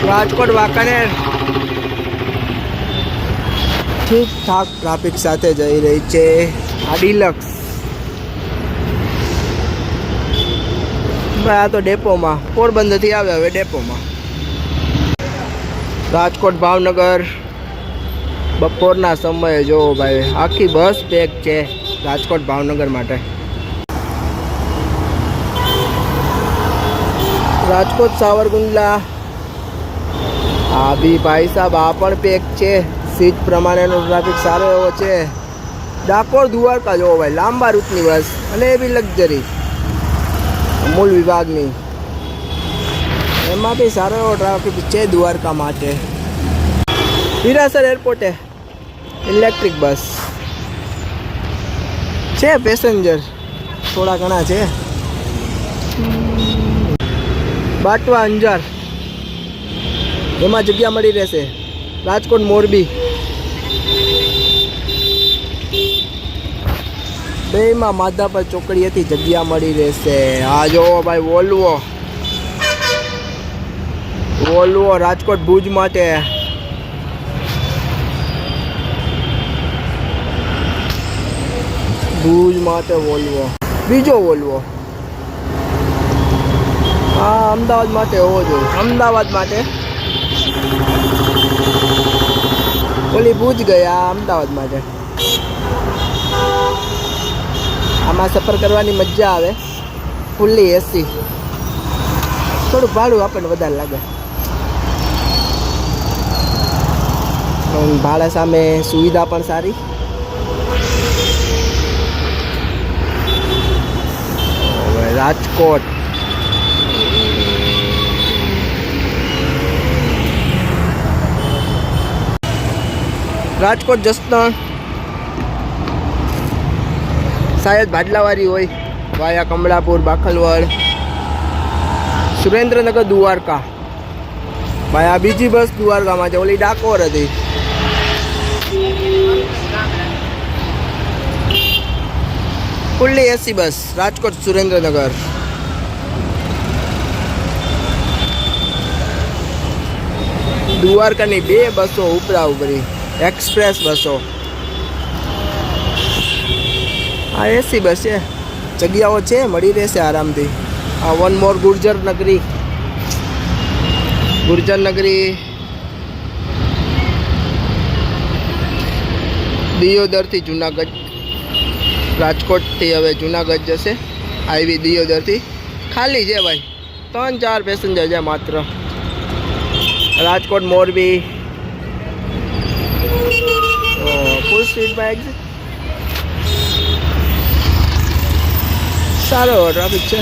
રાજકોટ વાંકાનેર ઠીક ઠાક ટ્રાફિક સાથે જઈ રહી છે આ ડિલક્સ. ભાઈ આ તો ડેપોમાં પોરબંદરથી આવે હવે ડેપોમાં. રાજકોટ ભાવનગર બપોરના સમયે જો ભાઈ આખી બસ પેક છે રાજકોટ ભાવનગર માટે. રાજકોટ સાવરકુંડલા હા બી ભાઈ સાહેબ આ પણ પેક છે. સીટ પ્રમાણેનો ટ્રાફિક સારો એવો છે. ડાકોર દ્વારકા જોવો ભાઈ લાંબા રૂટની બસ અને એ બી લક્ઝરી અમૂલ વિભાગની. એમાં બી સારો એવો ટ્રાફિક છે દ્વારકા માટે. હીરાસર એરપોર્ટે ઇલેક્ટ્રિક બસ છે. પેસેન્જર થોડા ઘણા છે. બાટવા અંજાર એમાં જગ્યા મળી રહેશે. રાજકોટ મોરબી બેમાં માધાપર ચોકડીએથી જગ્યા મળી રહેશે. આ જોવો ભાઈ વોલ્વો રાજકોટ ભુજ માટે. વોલ્વો બીજો વોલ્વો હા અમદાવાદ માટે હોવો જોઈએ. અમદાવાદ માટે ઓલી ભુજ ગયા અમદાવાદ માટે. આમાં સફર કરવાની મજા આવે. ફૂલ્લી એસી. થોડું ભાડું આપણને વધારે લાગે. ભાડા સામે સુવિધા પણ સારી. રાજકોટ જસદણ શાયદ ભાડલાવાળી હોય. વાયા કમળાપુર બાખલવડ સુરેન્દ્રનગર દ્વારકા. ભાઈ આ બીજી બસ દ્વારકામાં છે. ઓલી ડાકોર હતી. ફુલ્લી એસી બસ રાજકોટ સુરેન્દ્રનગર. દ્વારકાની બે બસો ઉપરા ઉપરી એક્સપ્રેસ બસો. આ એસી બસ છે. જગ્યાઓ છે મળી રહેશે આરામથી. આ વન મોર ગુર્જર નગરી દિયોદરથી જુનાગઢ. રાજકોટથી હવે જુનાગઢ જશે. આવી દિયોદરથી ખાલી છે ભાઈ. 3-4 પેસેન્જર છે માત્ર. રાજકોટ મોરબી ફૂલ સ્પીડમાં એક્ઝિટ. સારો ટ્રાફિક છે.